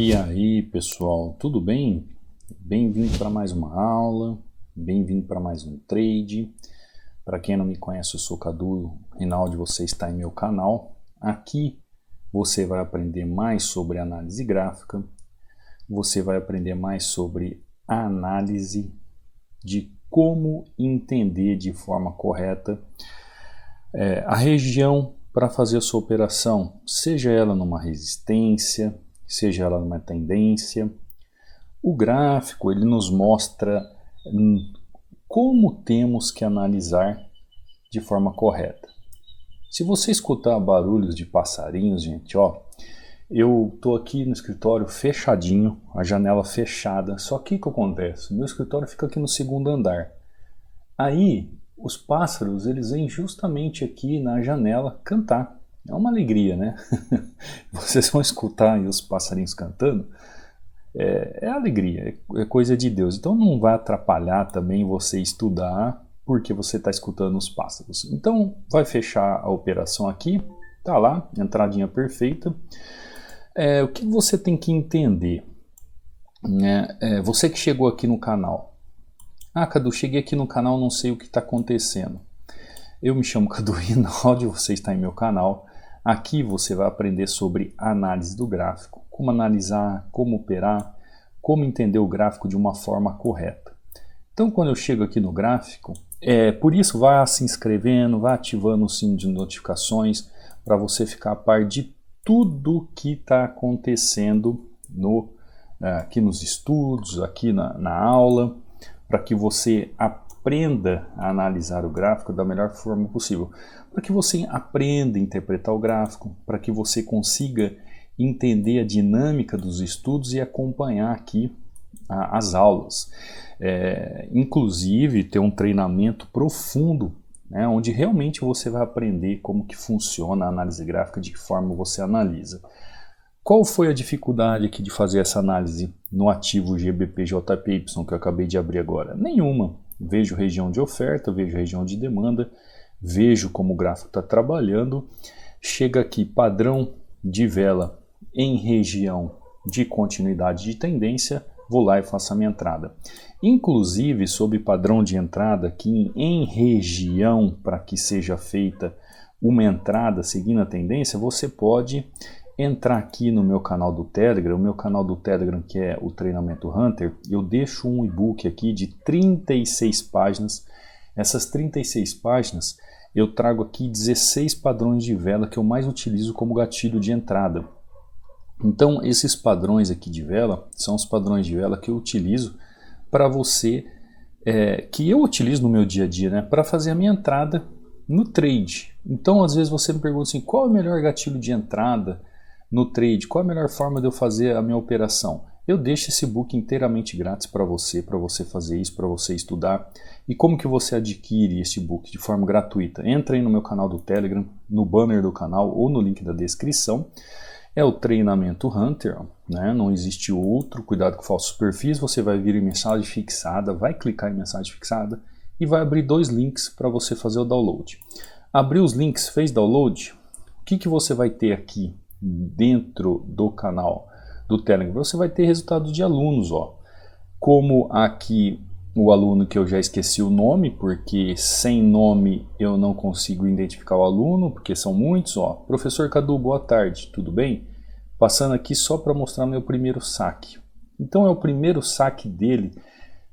E aí, pessoal, tudo bem? Bem-vindo para mais uma aula, bem-vindo para mais um trade. Para quem não me conhece, eu sou Cadu Rinaldi, você está em meu canal. Aqui você vai aprender mais sobre análise gráfica, você vai aprender mais sobre a análise de como entender de forma correta a região para fazer a sua operação, seja ela numa resistência, seja ela numa tendência. O gráfico ele nos mostra como temos que analisar de forma correta. Se você escutar barulhos de passarinhos, gente, ó, eu tô aqui no escritório fechadinho, a janela fechada, só que o que acontece? Meu escritório fica aqui no segundo andar. Aí os pássaros eles vêm justamente aqui na janela cantar. É uma alegria, né? Vocês vão escutar aí os passarinhos cantando. É alegria, é coisa de Deus. Então não vai atrapalhar também você estudar porque você está escutando os pássaros. Então vai fechar a operação aqui, tá lá, entradinha perfeita. O que você tem que entender, né? Você que chegou aqui no canal. Ah, Cadu, cheguei aqui no canal, não sei o que está acontecendo. Eu me chamo Cadu Rinaldi, você está em meu canal. Aqui você vai aprender sobre análise do gráfico, como analisar, como operar, como entender o gráfico de uma forma correta. Então, quando eu chego aqui no gráfico, por isso vá se inscrevendo, vá ativando o sino de notificações para você ficar a par de tudo que está acontecendo aqui nos estudos, aqui na aula, para que você aprenda a analisar o gráfico da melhor forma possível, para que você aprenda a interpretar o gráfico, para que você consiga entender a dinâmica dos estudos e acompanhar aqui as aulas. Inclusive ter um treinamento profundo, né, onde realmente você vai aprender como que funciona a análise gráfica, de que forma você analisa. Qual foi a dificuldade aqui de fazer essa análise no ativo GBP-JPY que eu acabei de abrir agora? Nenhuma. Vejo região de oferta, vejo região de demanda, vejo como o gráfico está trabalhando. Chega aqui padrão de vela em região de continuidade de tendência, vou lá e faço a minha entrada. Inclusive, sob padrão de entrada aqui em região, para que seja feita uma entrada seguindo a tendência, você pode entrar aqui no meu canal do Telegram, o meu canal do Telegram que é o Treinamento Hunter. Eu deixo um e-book aqui de 36 páginas. Essas 36 páginas eu trago aqui 16 padrões de vela que eu mais utilizo como gatilho de entrada. Então esses padrões aqui de vela são os padrões de vela que eu utilizo para você, que eu utilizo no meu dia a dia, né, para fazer a minha entrada no trade. Então às vezes você me pergunta assim, qual é o melhor gatilho de entrada no trade? Qual a melhor forma de eu fazer a minha operação? Eu deixo esse book inteiramente grátis para você fazer isso, para você estudar. E como que você adquire esse book de forma gratuita? Entra aí no meu canal do Telegram, no banner do canal ou no link da descrição. É o Treinamento Hunter, né? Não existe outro. Cuidado com falsos perfis. Você vai vir em mensagem fixada, vai clicar em mensagem fixada e vai abrir dois links para você fazer o download. Abriu os links, fez download, o que você vai ter aqui dentro do canal do Telegram? Você vai ter resultado de alunos, ó. Como aqui o aluno que eu já esqueci o nome, porque sem nome eu não consigo identificar o aluno, porque são muitos, ó. Professor Cadu, boa tarde, tudo bem? Passando aqui só para mostrar meu primeiro saque. Então é o primeiro saque dele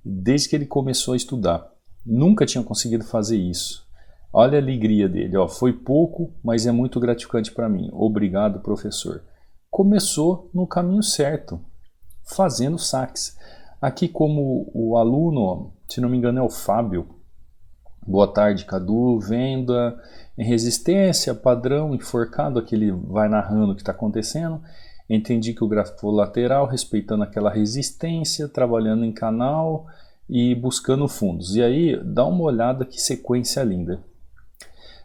desde que ele começou a estudar. Nunca tinha conseguido fazer isso. Olha a alegria dele, ó, foi pouco, mas é muito gratificante para mim. Obrigado, professor. Começou no caminho certo, fazendo saques. Aqui como o aluno, ó, se não me engano é o Fábio. Boa tarde, Cadu. Venda em resistência, padrão, enforcado. Aqui ele vai narrando o que está acontecendo. Entendi que o gráfico foi lateral, respeitando aquela resistência, trabalhando em canal e buscando fundos. E aí, dá uma olhada que sequência linda.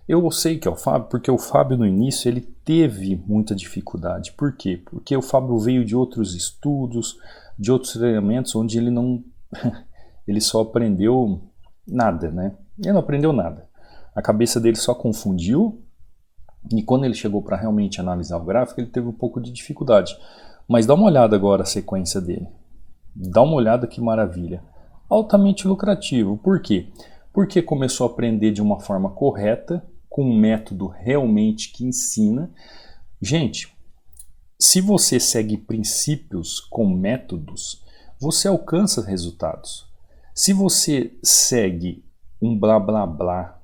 Eu sei que é o Fábio, porque o Fábio no início ele teve muita dificuldade. Por quê? Porque o Fábio veio de outros estudos, de outros treinamentos, onde ele não ele só aprendeu nada, né? Ele não aprendeu nada. A cabeça dele só confundiu, e quando ele chegou para realmente analisar o gráfico, ele teve um pouco de dificuldade. Mas dá uma olhada agora a sequência dele. Dá uma olhada que maravilha. Altamente lucrativo. Por quê? Porque começou a aprender de uma forma correta, com um método realmente que ensina. Gente, se você segue princípios com métodos, você alcança resultados. Se você segue um blá blá blá,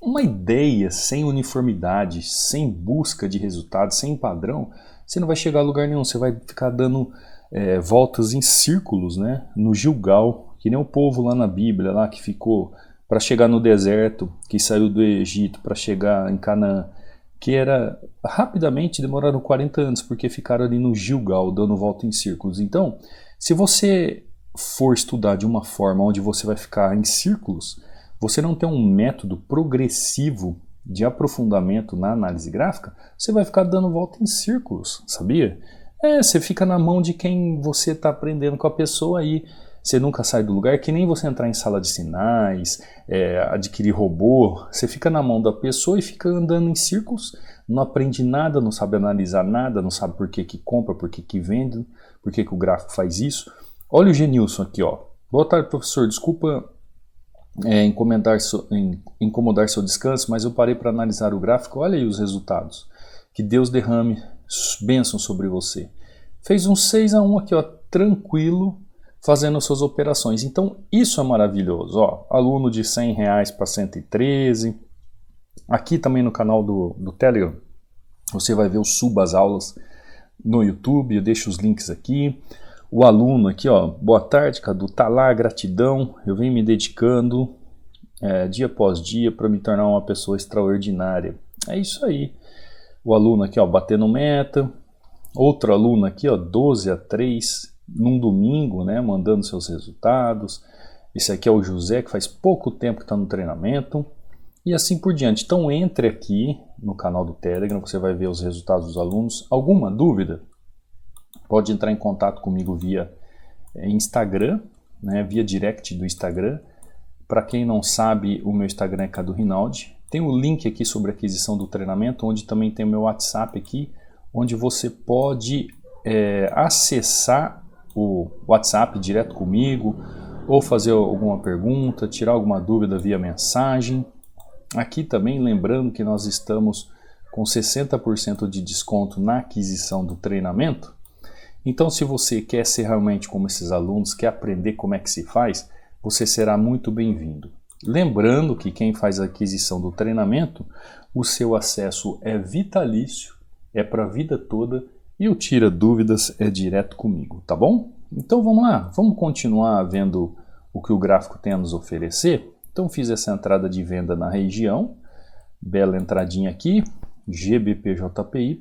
uma ideia sem uniformidade, sem busca de resultados, sem padrão, você não vai chegar a lugar nenhum. Você vai ficar dando voltas em círculos, né? No Gilgal, que nem o povo lá na Bíblia, lá que ficou para chegar no deserto, que saiu do Egito para chegar em Canaã, que era rapidamente, demoraram 40 anos, porque ficaram ali no Gilgal, dando volta em círculos. Então, se você for estudar de uma forma onde você vai ficar em círculos, você não tem um método progressivo de aprofundamento na análise gráfica, você vai ficar dando volta em círculos, sabia? Você fica na mão de quem você está aprendendo com a pessoa aí. Você nunca sai do lugar, é que nem você entrar em sala de sinais, adquirir robô. Você fica na mão da pessoa e fica andando em círculos, não aprende nada, não sabe analisar nada, não sabe por que que compra, por que que vende, por que que o gráfico faz isso. Olha o Genilson aqui, ó. Boa tarde, professor. Desculpa incomodar seu descanso, mas eu parei para analisar o gráfico. Olha aí os resultados. Que Deus derrame bênção sobre você. Fez um 6-1 aqui, ó, tranquilo, fazendo suas operações. Então isso é maravilhoso. Ó, aluno de R$100 para 113. Aqui também no canal do Telegram você vai ver o Subas Aulas no YouTube. Eu deixo os links aqui. O aluno aqui, ó, boa tarde, Cadu, tá lá, gratidão. Eu venho me dedicando dia após dia para me tornar uma pessoa extraordinária. É isso aí. O aluno aqui, ó, batendo meta. Outro aluno aqui, ó, 12-3 num domingo, né, mandando seus resultados. Esse aqui é o José, que faz pouco tempo que está no treinamento. E assim por diante. Então entre aqui no canal do Telegram, você vai ver os resultados dos alunos. Alguma dúvida? Pode entrar em contato comigo via Instagram, né, via direct do Instagram. Para quem não sabe, o meu Instagram é Cadu Rinaldi. Tem o link aqui sobre a aquisição do treinamento, onde também tem o meu WhatsApp aqui, onde você pode acessar o WhatsApp direto comigo, ou fazer alguma pergunta, tirar alguma dúvida via mensagem. Aqui também lembrando que nós estamos com 60% de desconto na aquisição do treinamento. Então se você quer ser realmente como esses alunos, quer aprender como é que se faz, você será muito bem-vindo. Lembrando que quem faz a aquisição do treinamento, o seu acesso é vitalício, é para a vida toda, e o Tira Dúvidas é direto comigo, tá bom? Então vamos lá, vamos continuar vendo o que o gráfico tem a nos oferecer. Então fiz essa entrada de venda na região, bela entradinha aqui, GBP-JPY,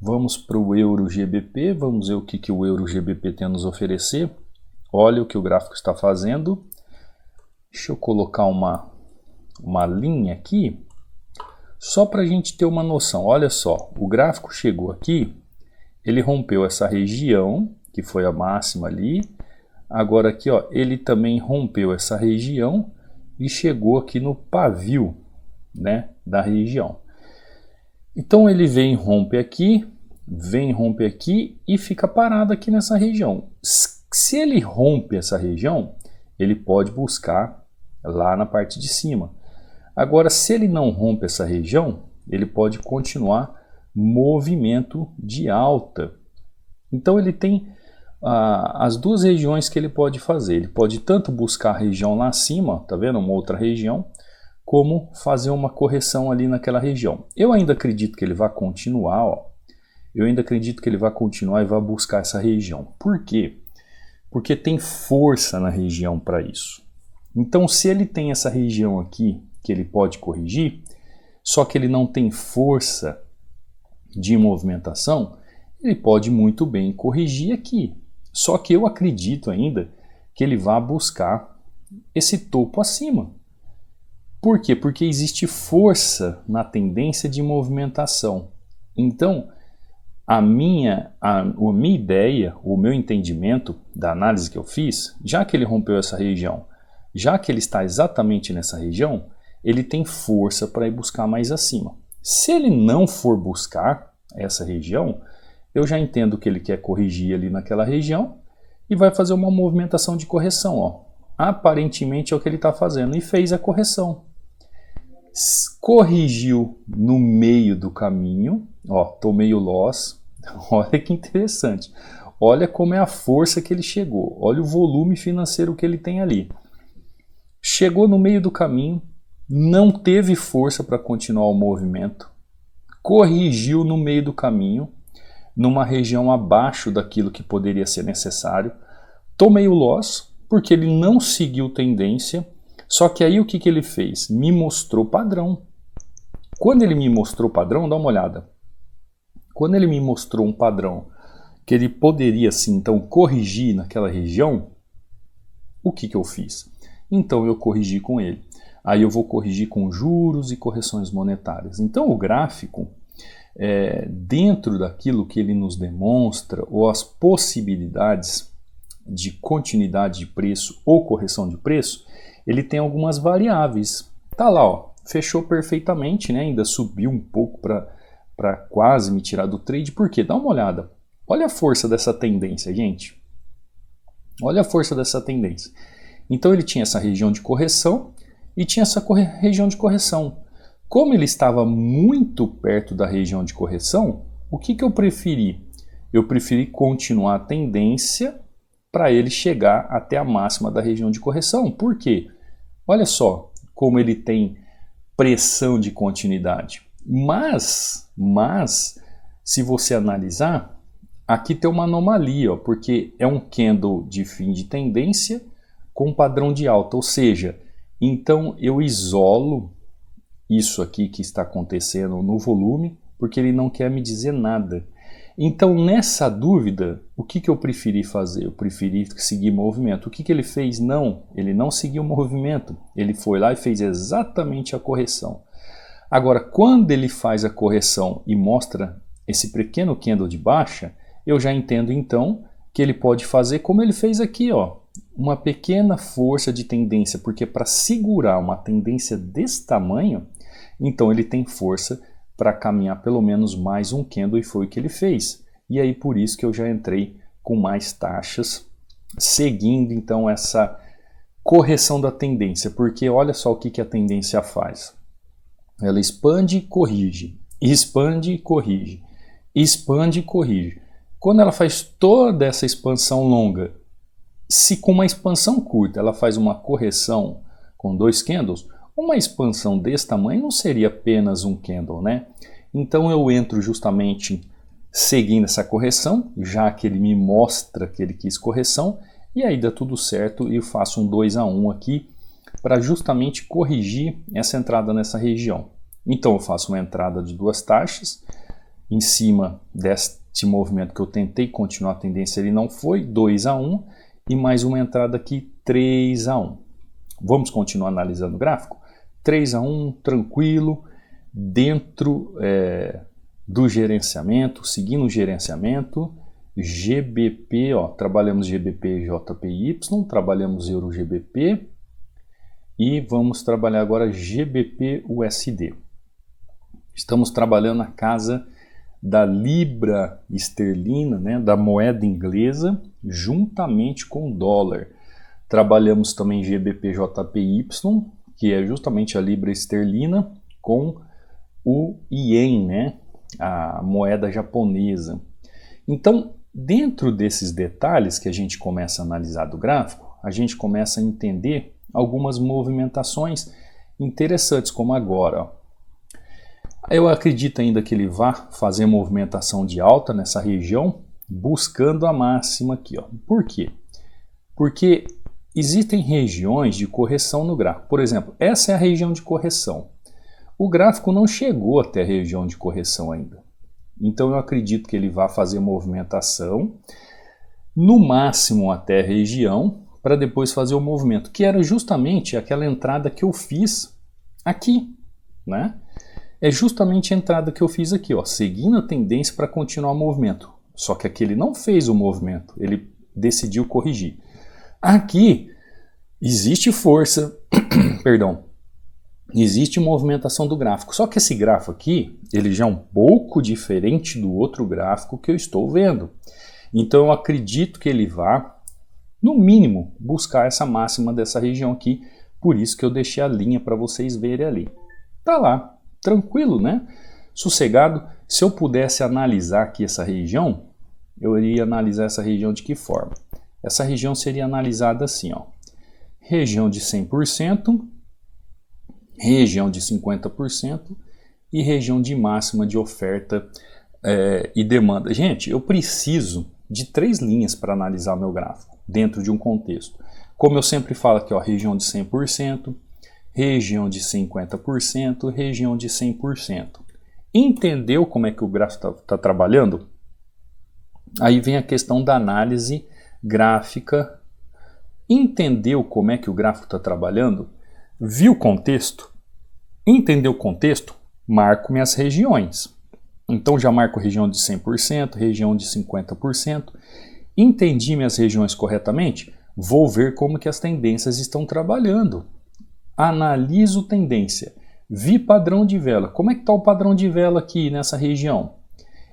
vamos para o Euro-GBP, vamos ver o que o Euro-GBP tem a nos oferecer. Olha o que o gráfico está fazendo. Deixa eu colocar uma linha aqui, só para a gente ter uma noção. Olha só, o gráfico chegou aqui, ele rompeu essa região, que foi a máxima ali. Agora aqui, ó, ele também rompeu essa região e chegou aqui no pavio, né, da região. Então ele vem rompe aqui e fica parado aqui nessa região. Se ele rompe essa região, ele pode buscar lá na parte de cima. Agora, se ele não rompe essa região, ele pode continuar movimento de alta. Então ele tem as duas regiões que ele pode fazer. Ele pode tanto buscar a região lá acima, tá vendo? Uma outra região, como fazer uma correção ali naquela região. Eu ainda acredito que ele vai continuar, ó. Eu ainda acredito que ele vai continuar e vai buscar essa região. Por quê? Porque tem força na região para isso. Então, se ele tem essa região aqui que ele pode corrigir, só que ele não tem força de movimentação, ele pode muito bem corrigir aqui. Só que eu acredito ainda que ele vai buscar esse topo acima. Por quê? Porque existe força na tendência de movimentação. Então, a minha ideia, o meu entendimento da análise que eu fiz, já que ele rompeu essa região, já que ele está exatamente nessa região, ele tem força para ir buscar mais acima. Se ele não for buscar essa região, eu já entendo que ele quer corrigir ali naquela região e vai fazer uma movimentação de correção. Ó. Aparentemente é o que ele está fazendo e fez a correção. Corrigiu no meio do caminho, ó, tomei o loss, olha que interessante, olha como é a força que ele chegou, olha o volume financeiro que ele tem ali. Chegou no meio do caminho, não teve força para continuar o movimento, corrigiu no meio do caminho, numa região abaixo daquilo que poderia ser necessário, tomei o loss, porque ele não seguiu tendência. Só que aí o que ele fez? Me mostrou padrão. Quando ele me mostrou padrão, dá uma olhada. Quando ele me mostrou um padrão que ele poderia, assim, então, corrigir naquela região, o que eu fiz? Então eu corrigi com ele. Aí eu vou corrigir com juros e correções monetárias. Então o gráfico, dentro daquilo que ele nos demonstra, ou as possibilidades de continuidade de preço ou correção de preço, ele tem algumas variáveis. Tá lá, ó, fechou perfeitamente, né? Ainda subiu um pouco para quase me tirar do trade. Por quê? Dá uma olhada. Olha a força dessa tendência, gente. Olha a força dessa tendência. Então ele tinha essa região de correção e tinha essa região de correção. Como ele estava muito perto da região de correção, o que eu preferi? Eu preferi continuar a tendência para ele chegar até a máxima da região de correção. Por quê? Olha só como ele tem pressão de continuidade. Mas se você analisar, aqui tem uma anomalia, ó, porque é um candle de fim de tendência com padrão de alta. Ou seja, então eu isolo isso aqui que está acontecendo no volume, porque ele não quer me dizer nada. Então, nessa dúvida, o que eu preferi fazer? Eu preferi seguir movimento. O que ele fez? Não, ele não seguiu o movimento. Ele foi lá e fez exatamente a correção. Agora, quando ele faz a correção e mostra esse pequeno candle de baixa, eu já entendo então que ele pode fazer como ele fez aqui, ó, uma pequena força de tendência, porque para segurar uma tendência desse tamanho, então ele tem força para caminhar pelo menos mais um candle, e foi o que ele fez. E aí por isso que eu já entrei com mais taxas, seguindo então essa correção da tendência, porque olha só o que a tendência faz. Ela expande e corrige, expande e corrige, expande e corrige. Quando ela faz toda essa expansão longa, se com uma expansão curta ela faz uma correção com 2 candles, uma expansão desse tamanho não seria apenas um candle, né? Então eu entro justamente seguindo essa correção, já que ele me mostra que ele quis correção, e aí dá tudo certo e eu faço um 2 a 1 aqui para justamente corrigir essa entrada nessa região. Então eu faço uma entrada de 2 taxas, em cima deste movimento que eu tentei continuar a tendência, ele não foi, 2 a 1, e mais uma entrada aqui, 3 a 1. Vamos continuar analisando o gráfico? 3 a 1, tranquilo, dentro do gerenciamento, seguindo o gerenciamento, GBP, ó, trabalhamos GBP JPY, trabalhamos Euro GBP e vamos trabalhar agora GBP USD. Estamos trabalhando na casa da libra esterlina, né, da moeda inglesa, juntamente com o dólar. Trabalhamos também GBP JPY, que é justamente a libra esterlina, com o ien, né, a moeda japonesa. Então, dentro desses detalhes que a gente começa a analisar do gráfico, a gente começa a entender algumas movimentações interessantes, como agora. Ó. Eu acredito ainda que ele vá fazer movimentação de alta nessa região, buscando a máxima aqui. Ó. Por quê? Porque existem regiões de correção no gráfico. Por exemplo, essa é a região de correção. O gráfico não chegou até a região de correção ainda. Então eu acredito que ele vai fazer movimentação, no máximo até a região, para depois fazer o movimento, que era justamente aquela entrada que eu fiz aqui, né? É justamente a entrada que eu fiz aqui, ó, seguindo a tendência para continuar o movimento. Só que aqui ele não fez o movimento, ele decidiu corrigir. Aqui existe força, perdão, existe movimentação do gráfico. Só que esse gráfico aqui, ele já é um pouco diferente do outro gráfico que eu estou vendo. Então eu acredito que ele vá, no mínimo, buscar essa máxima dessa região aqui. Por isso que eu deixei a linha para vocês verem ali. Tá lá, tranquilo, né? Sossegado. Se eu pudesse analisar aqui essa região, eu iria analisar essa região de que forma? Essa região seria analisada assim, ó. Região de 100%, região de 50% e região de máxima de oferta e demanda. Gente, eu preciso de 3 linhas para analisar meu gráfico dentro de um contexto. Como eu sempre falo aqui, ó, região de 100%, região de 50%, região de 100%. Entendeu como é que o gráfico está trabalhando? Aí vem a questão da análise gráfica. Entendeu como é que o gráfico está trabalhando? Viu o contexto? Entendeu o contexto? Marco minhas regiões. Então já marco região de 100%, região de 50%. Entendi minhas regiões corretamente? Vou ver como que as tendências estão trabalhando. Analiso tendência. Vi padrão de vela. Como é que está o padrão de vela aqui nessa região?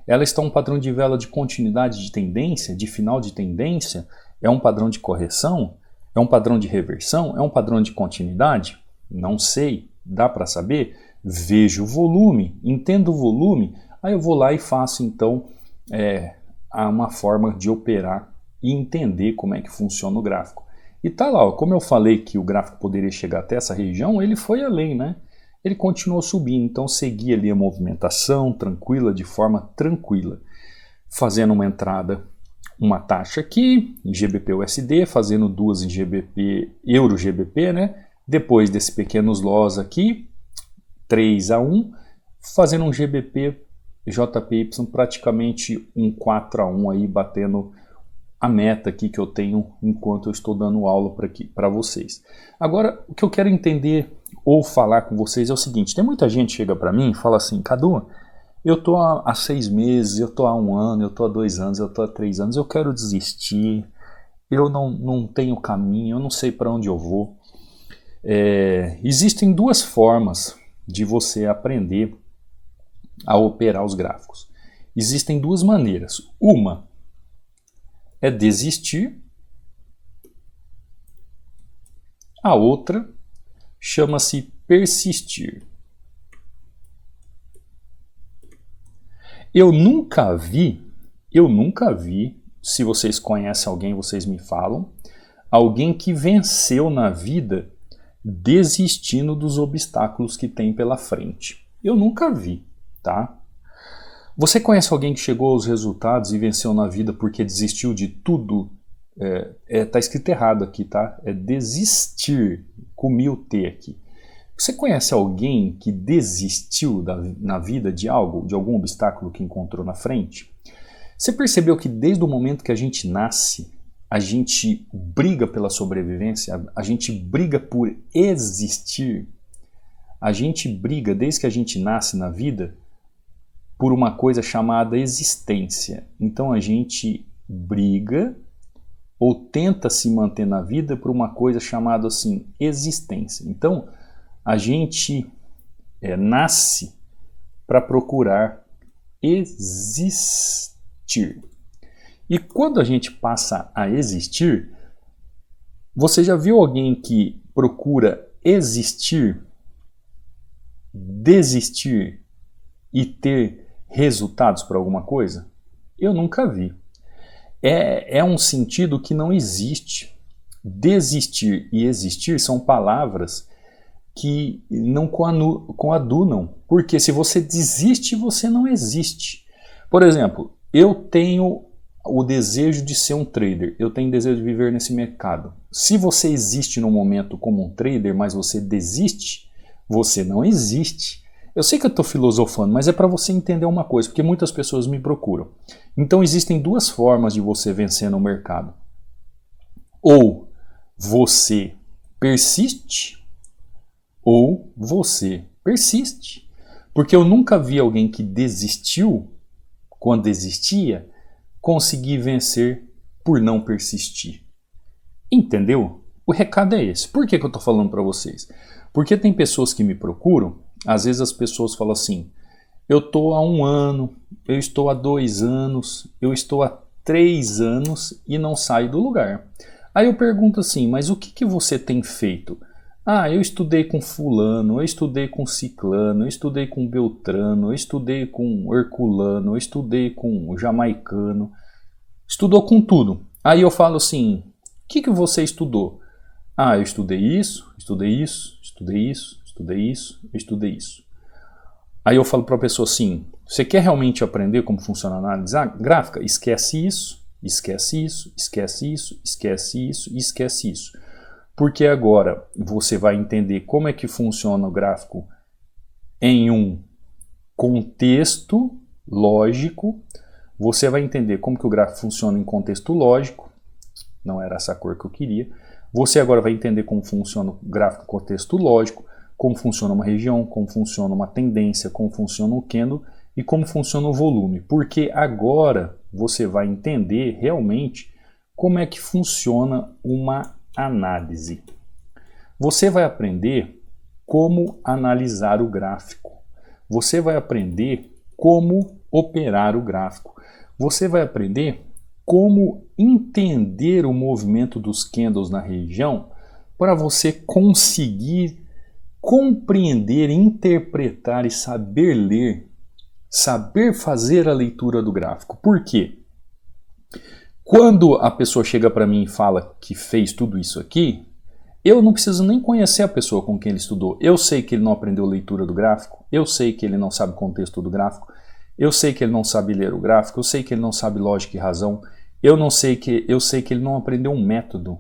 Ela está um padrão de vela de continuidade de tendência, de final de tendência? É um padrão de correção? É um padrão de reversão? É um padrão de continuidade? Não sei. Dá para saber? Vejo o volume, entendo o volume, aí eu vou lá e faço então uma forma de operar e entender como é que funciona o gráfico. E tá lá, ó, como eu falei que o gráfico poderia chegar até essa região, ele foi além, né? Ele continuou subindo, então segui ali a movimentação tranquila, de forma tranquila, fazendo uma entrada, uma taxa aqui em GBP/USD, fazendo 2 em GBP, Euro/GBP, né? Depois desse pequenos loss aqui, 3-1, fazendo um GBP/JPY praticamente um 4-1 aí, batendo a meta aqui que eu tenho enquanto eu estou dando aula para vocês. Agora, o que eu quero entender ou falar com vocês é o seguinte: tem muita gente que chega para mim e fala assim, Cadu, eu estou há 6 meses, eu estou há 1 ano, eu estou há 2 anos, eu estou há 3 anos, eu quero desistir, eu não tenho caminho, eu não sei para onde eu vou. Existem 2 formas de você aprender a operar os gráficos. Existem 2 maneiras. Uma é desistir, a outra chama-se persistir. Eu nunca vi, se vocês conhecem alguém, vocês me falam, alguém que venceu na vida desistindo dos obstáculos que tem pela frente. Eu nunca vi, tá? Você conhece alguém que chegou aos resultados e venceu na vida porque desistiu de tudo? Tá escrito errado aqui, tá? É desistir, comi o T aqui. Você conhece alguém que desistiu na vida de algo, de algum obstáculo que encontrou na frente? Você percebeu que desde o momento que a gente nasce, a gente briga pela sobrevivência, a gente briga por existir, a gente briga desde que a gente nasce na vida por uma coisa chamada existência. Então a gente briga ou tenta se manter na vida por uma coisa chamada assim, existência. Então a gente nasce para procurar existir. E quando a gente passa a existir, você já viu alguém que procura existir, desistir e ter resultados para alguma coisa? Eu nunca vi. É um sentido que não existe. Desistir e existir são palavras que não coadunam, porque se você desiste, você não existe. Por exemplo, eu tenho o desejo de ser um trader, eu tenho desejo de viver nesse mercado. Se você existe no momento como um trader, mas você desiste, você não existe. Eu sei que eu estou filosofando, mas é para você entender uma coisa, porque muitas pessoas me procuram. Então existem 2 formas de você vencer no mercado. Ou você persiste, ou você persiste. Porque eu nunca vi alguém que desistiu, quando existia, conseguir vencer por não persistir. Entendeu? O recado é esse. Por que eu estou falando para vocês? Porque tem pessoas que me procuram, às vezes as pessoas falam assim, eu estou há 1 ano, eu estou há 2 anos, eu estou há 3 anos e não saio do lugar. Aí eu pergunto assim, mas o que você tem feito? Ah, eu estudei com fulano, eu estudei com ciclano, eu estudei com beltrano, eu estudei com herculano, eu estudei com jamaicano. Estudou com tudo. Aí eu falo assim, o que você estudou? Ah, eu estudei isso, estudei isso, estudei isso, estudei isso, estudei isso. Aí eu falo para a pessoa assim, você quer realmente aprender como funciona a análise gráfica? Esquece isso, esquece isso, esquece isso, esquece isso e esquece isso. Porque agora você vai entender como é que funciona o gráfico em um contexto lógico. Você vai entender como que o gráfico funciona em contexto lógico. Não era essa cor que eu queria. Você agora vai entender como funciona o gráfico em contexto lógico, como funciona uma região, como funciona uma tendência, como funciona o candle e como funciona o volume. Porque agora você vai entender realmente como é que funciona uma análise. Você vai aprender como analisar o gráfico. Você vai aprender como operar o gráfico. Você vai aprender como entender o movimento dos candles na região para você conseguir compreender, interpretar e saber ler, saber fazer a leitura do gráfico. Por quê? Quando a pessoa chega para mim e fala que fez tudo isso aqui, eu não preciso nem conhecer a pessoa com quem ele estudou. Eu sei que ele não aprendeu leitura do gráfico, eu sei que ele não sabe o contexto do gráfico, eu sei que ele não sabe ler o gráfico, eu sei que ele não sabe lógica e razão, eu sei que ele não aprendeu um método.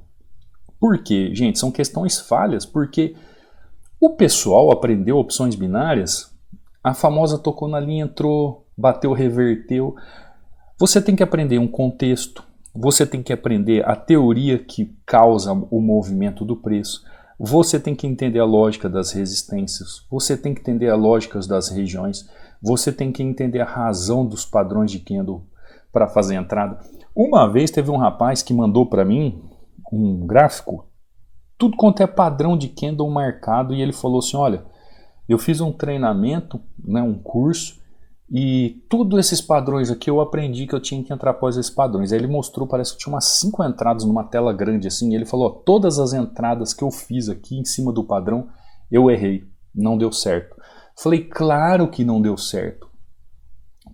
Por quê? Gente, são questões falhas, porque o pessoal aprendeu opções binárias, a famosa tocou na linha, entrou, bateu, reverteu. Você tem que aprender um contexto, você tem que aprender a teoria que causa o movimento do preço, você tem que entender a lógica das resistências, você tem que entender a lógica das regiões, você tem que entender a razão dos padrões de candle para fazer a entrada. Uma vez teve um rapaz que mandou para mim um gráfico, tudo quanto é padrão de candle marcado, e ele falou assim, olha, eu fiz um treinamento, né, um curso, e todos esses padrões aqui eu aprendi que eu tinha que entrar após esses padrões. Aí ele mostrou, parece que tinha umas 5 entradas numa tela grande assim, e ele falou, ó, todas as entradas que eu fiz aqui em cima do padrão, eu errei, não deu certo. Falei, claro que não deu certo.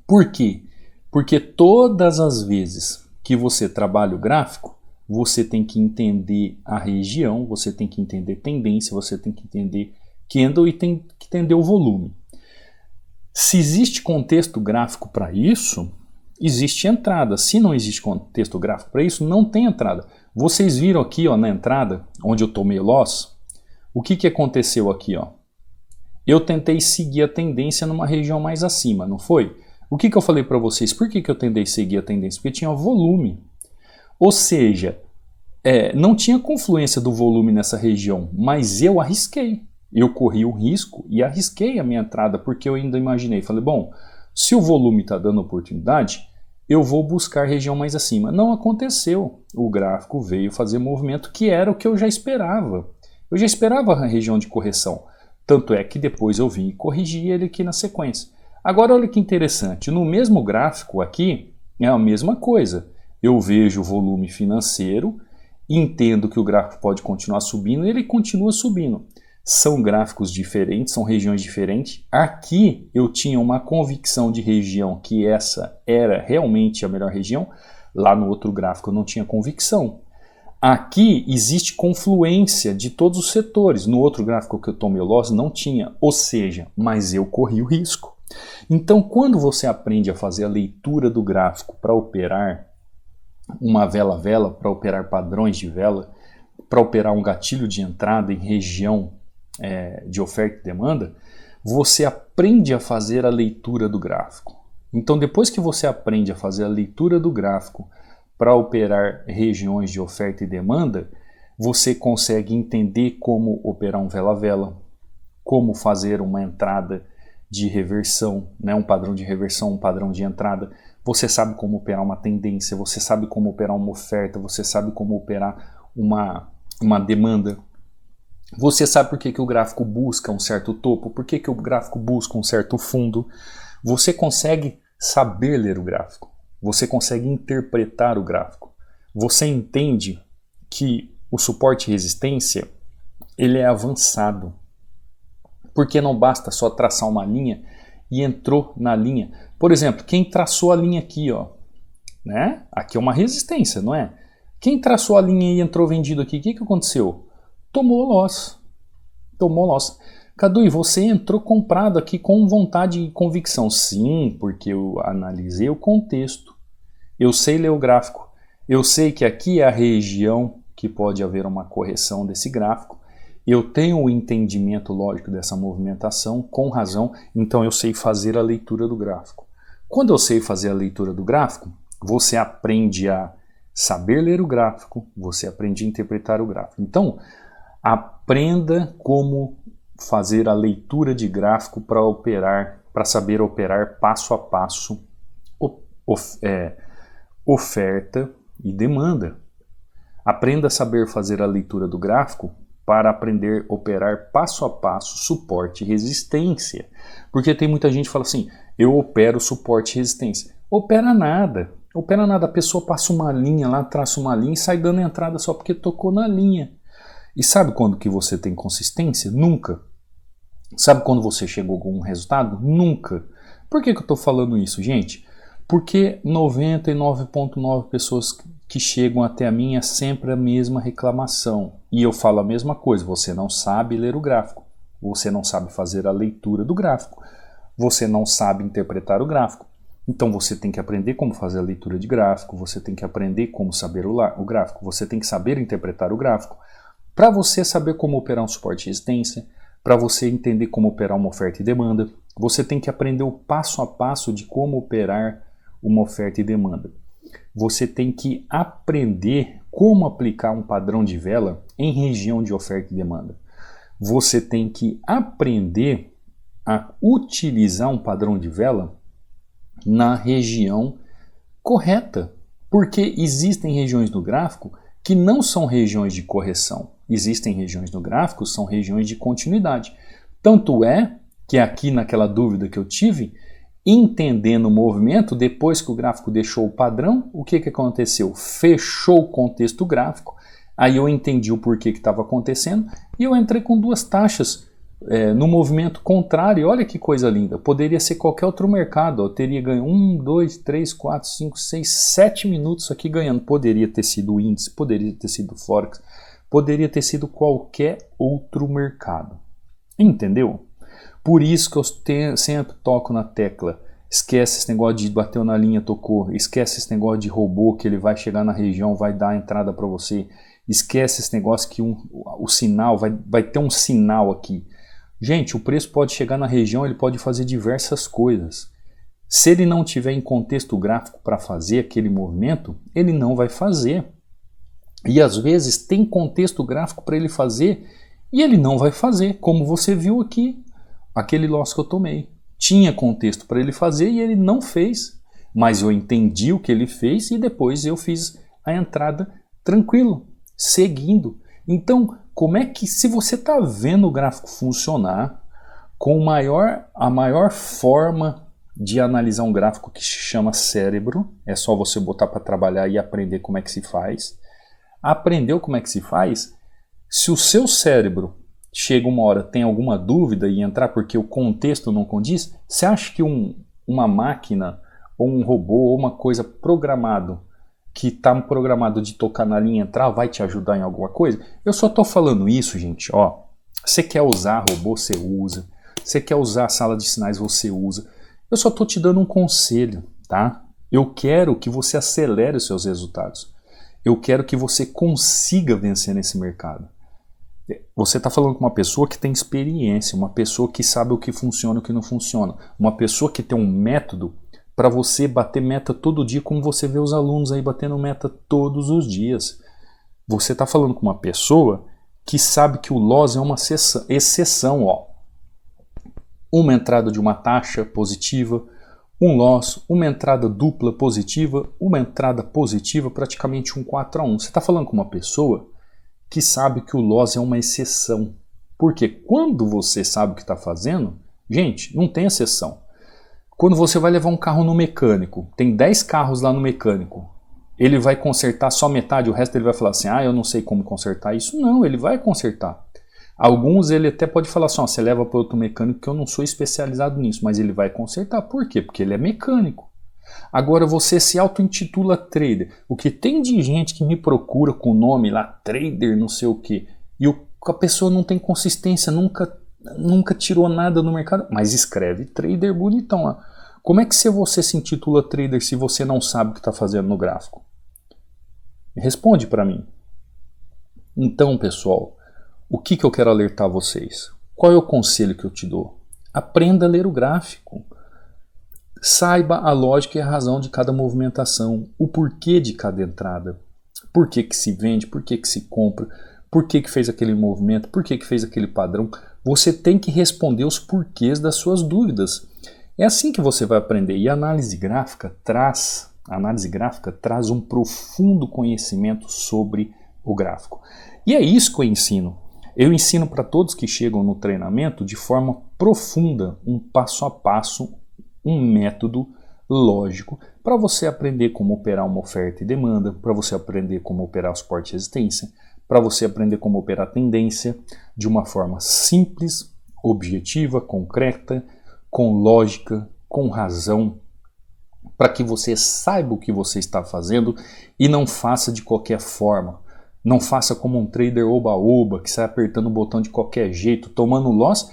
Por quê? Porque todas as vezes que você trabalha o gráfico, você tem que entender a região, você tem que entender tendência, você tem que entender candle e tem que entender o volume. Se existe contexto gráfico para isso, existe entrada. Se não existe contexto gráfico para isso, não tem entrada. Vocês viram aqui, ó, na entrada, onde eu tomei loss, o que aconteceu aqui, ó? Eu tentei seguir a tendência numa região mais acima, não foi? O que eu falei para vocês? Por que eu tentei seguir a tendência? Porque tinha volume. Ou seja, não tinha confluência do volume nessa região, mas eu arrisquei. Eu corri o risco e arrisquei a minha entrada, porque eu ainda imaginei, falei, bom, se o volume está dando oportunidade, eu vou buscar região mais acima. Não aconteceu. O gráfico veio fazer movimento que era o que eu já esperava. Eu já esperava a região de correção. Tanto é que depois eu vim e corrigi ele aqui na sequência. Agora olha que interessante, no mesmo gráfico aqui é a mesma coisa. Eu vejo o volume financeiro, entendo que o gráfico pode continuar subindo e ele continua subindo. São gráficos diferentes, são regiões diferentes. Aqui eu tinha uma convicção de região que essa era realmente a melhor região. Lá no outro gráfico eu não tinha convicção. Aqui existe confluência de todos os setores. No outro gráfico que eu tomei o loss não tinha. Ou seja, mas eu corri o risco. Então quando você aprende a fazer a leitura do gráfico para operar uma vela-vela, para operar padrões de vela, para operar um gatilho de entrada em região de oferta e demanda, você aprende a fazer a leitura do gráfico. Então depois que você aprende a fazer a leitura do gráfico para operar regiões de oferta e demanda, você consegue entender como operar um vela-vela, como fazer uma entrada de reversão, né? Um padrão de reversão, um padrão de entrada. Você sabe como operar uma tendência, você sabe como operar uma oferta, você sabe como operar uma demanda. Você sabe por que, que o gráfico busca um certo topo, por que, que o gráfico busca um certo fundo. Você consegue saber ler o gráfico, você consegue interpretar o gráfico. Você entende que o suporte e resistência ele é avançado, porque não basta só traçar uma linha e entrou na linha. Por exemplo, quem traçou a linha aqui, ó, né? Aqui é uma resistência, não é? Quem traçou a linha e entrou vendido aqui, o que, que aconteceu? Tomou loss. Tomou loss. Cadu, e você entrou comprado aqui com vontade e convicção? Sim, porque eu analisei o contexto. Eu sei ler o gráfico. Eu sei que aqui é a região que pode haver uma correção desse gráfico. Eu tenho o entendimento lógico dessa movimentação, com razão, então eu sei fazer a leitura do gráfico. Quando eu sei fazer a leitura do gráfico, você aprende a saber ler o gráfico, você aprende a interpretar o gráfico. Então, aprenda como fazer a leitura de gráfico para operar, para saber operar passo a passo, oferta e demanda. Aprenda a saber fazer a leitura do gráfico para aprender a operar passo a passo suporte e resistência. Porque tem muita gente que fala assim, eu opero suporte e resistência. Opera nada. Opera nada. A pessoa passa uma linha lá, traça uma linha e sai dando entrada só porque tocou na linha. E sabe quando que você tem consistência? Nunca. Sabe quando você chegou a algum resultado? Nunca. Por que eu estou falando isso, gente? Porque 99,9% pessoas que chegam até a mim é sempre a mesma reclamação. E eu falo a mesma coisa, você não sabe ler o gráfico, você não sabe fazer a leitura do gráfico, você não sabe interpretar o gráfico. Então você tem que aprender como fazer a leitura de gráfico, você tem que aprender como saber o gráfico, você tem que saber interpretar o gráfico, para você saber como operar um suporte e resistência, para você entender como operar uma oferta e demanda, você tem que aprender o passo a passo de como operar uma oferta e demanda. Você tem que aprender como aplicar um padrão de vela em região de oferta e demanda. Você tem que aprender a utilizar um padrão de vela na região correta, porque existem regiões do gráfico que não são regiões de correção. Existem regiões no gráfico que são regiões de continuidade. Tanto é que aqui naquela dúvida que eu tive, entendendo o movimento, depois que o gráfico deixou o padrão, o que aconteceu? Fechou o contexto gráfico, aí eu entendi o porquê que estava acontecendo e eu entrei com duas taxas no movimento contrário. Olha que coisa linda, poderia ser qualquer outro mercado, eu teria ganho 1, 2, 3, 4, 5, 6, 7 minutos aqui ganhando. Poderia ter sido o índice, poderia ter sido o Forex, poderia ter sido qualquer outro mercado. Entendeu? Por isso que eu sempre toco na tecla, esquece esse negócio de bateu na linha, tocou, esquece esse negócio de robô que ele vai chegar na região, vai dar a entrada para você, esquece esse negócio que o sinal, vai ter um sinal aqui. Gente, o preço pode chegar na região, ele pode fazer diversas coisas. Se ele não tiver em contexto gráfico para fazer aquele movimento, ele não vai fazer. E às vezes tem contexto gráfico para ele fazer e ele não vai fazer, como você viu aqui. Aquele loss que eu tomei. Tinha contexto para ele fazer e ele não fez. Mas eu entendi o que ele fez e depois eu fiz a entrada tranquilo, seguindo. Então, como é que, se você está vendo o gráfico funcionar, com a maior forma de analisar um gráfico que se chama cérebro, é só você botar para trabalhar e aprender como é que se faz. Aprendeu como é que se faz? Se o seu cérebro chega uma hora, tem alguma dúvida e entrar porque o contexto não condiz, você acha que uma máquina ou um robô ou uma coisa programado que está programado de tocar na linha e entrar vai te ajudar em alguma coisa? Eu só estou falando isso, gente, ó. Você quer usar robô, você usa. Você quer usar a sala de sinais, você usa. Eu só estou te dando um conselho, tá? Eu quero que você acelere os seus resultados. Eu quero que você consiga vencer nesse mercado. Você está falando com uma pessoa que tem experiência, uma pessoa que sabe o que funciona e o que não funciona, uma pessoa que tem um método para você bater meta todo dia, como você vê os alunos aí batendo meta todos os dias. Você está falando com uma pessoa que sabe que o loss é uma exceção, ó. Uma entrada de uma taxa positiva, um loss, uma entrada dupla positiva, uma entrada positiva, praticamente um 4-1. Você está falando com uma pessoa que sabe que o loss é uma exceção. Porque quando você sabe o que está fazendo, gente, não tem exceção. Quando você vai levar um carro no mecânico, tem 10 carros lá no mecânico, ele vai consertar só metade, o resto ele vai falar assim, eu não sei como consertar isso. Não, ele vai consertar. Alguns ele até pode falar assim, você leva para outro mecânico que eu não sou especializado nisso, mas ele vai consertar. Por quê? Porque ele é mecânico. Agora você se auto-intitula trader. O que tem de gente que me procura com o nome lá, trader não sei o quê, e a pessoa não tem consistência, nunca tirou nada no mercado, mas escreve trader bonitão lá. Como é que você se intitula trader se você não sabe o que está fazendo no gráfico? Responde para mim. Então, pessoal, o que eu quero alertar vocês? Qual é o conselho que eu te dou? Aprenda a ler o gráfico. Saiba a lógica e a razão de cada movimentação, o porquê de cada entrada. Por que se vende, por que se compra, por que fez aquele movimento, por que fez aquele padrão. Você tem que responder os porquês das suas dúvidas. É assim que você vai aprender. E a análise gráfica traz um profundo conhecimento sobre o gráfico. E é isso que eu ensino. Eu ensino para todos que chegam no treinamento de forma profunda, um passo a passo, um método lógico para você aprender como operar uma oferta e demanda, para você aprender como operar suporte e resistência, para você aprender como operar tendência de uma forma simples, objetiva, concreta, com lógica, com razão, para que você saiba o que você está fazendo e não faça de qualquer forma. Não faça como um trader oba-oba que sai apertando o botão de qualquer jeito, tomando loss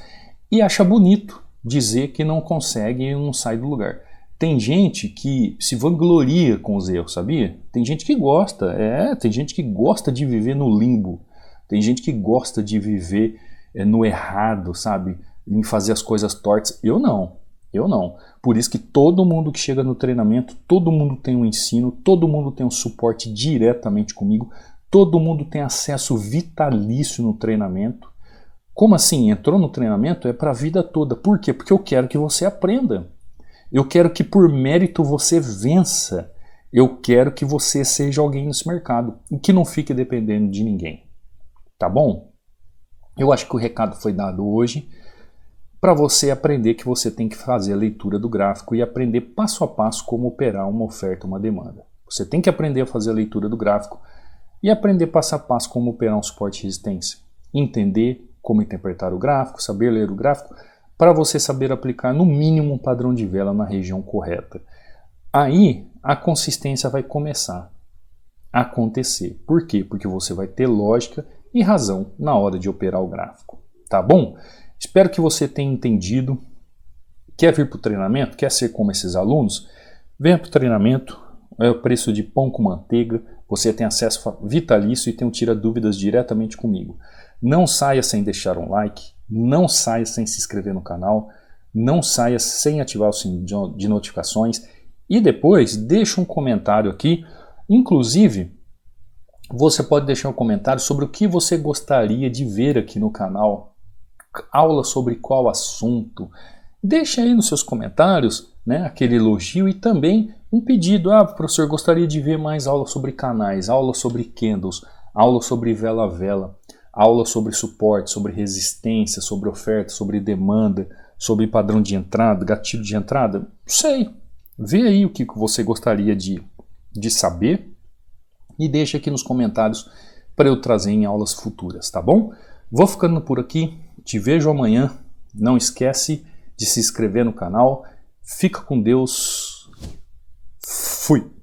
e acha bonito dizer que não consegue e não sai do lugar. Tem gente que se vangloria com os erros, sabia? Tem gente que gosta, tem gente que gosta de viver no limbo. Tem gente que gosta de viver no errado, sabe? Em fazer as coisas tortas. Eu não. Por isso que todo mundo que chega no treinamento, todo mundo tem um ensino, todo mundo tem um suporte diretamente comigo, todo mundo tem acesso vitalício no treinamento. Como assim? Entrou no treinamento? É para a vida toda. Por quê? Porque eu quero que você aprenda. Eu quero que por mérito você vença. Eu quero que você seja alguém nesse mercado e que não fique dependendo de ninguém. Tá bom? Eu acho que o recado foi dado hoje para você aprender que você tem que fazer a leitura do gráfico e aprender passo a passo como operar uma oferta, uma demanda. Você tem que aprender a fazer a leitura do gráfico e aprender passo a passo como operar um suporte e resistência. Entender como interpretar o gráfico, saber ler o gráfico, para você saber aplicar no mínimo um padrão de vela na região correta. Aí a consistência vai começar a acontecer. Por quê? Porque você vai ter lógica e razão na hora de operar o gráfico. Tá bom? Espero que você tenha entendido. Quer vir para o treinamento? Quer ser como esses alunos? Venha para o treinamento. É o preço de pão com manteiga. Você tem acesso vitalício e tem um tira dúvidas diretamente comigo. Não saia sem deixar um like, não saia sem se inscrever no canal, não saia sem ativar o sininho de notificações e depois deixa um comentário aqui. Inclusive, você pode deixar um comentário sobre o que você gostaria de ver aqui no canal, aula sobre qual assunto. Deixa aí nos seus comentários, né, aquele elogio e também um pedido. Professor, gostaria de ver mais aula sobre canais, aula sobre candles, aula sobre vela a vela, aula sobre suporte, sobre resistência, sobre oferta, sobre demanda, sobre padrão de entrada, gatilho de entrada. Não sei. Vê aí o que você gostaria de saber e deixa aqui nos comentários para eu trazer em aulas futuras, tá bom? Vou ficando por aqui. Te vejo amanhã. Não esquece de se inscrever no canal. Fica com Deus. Fui!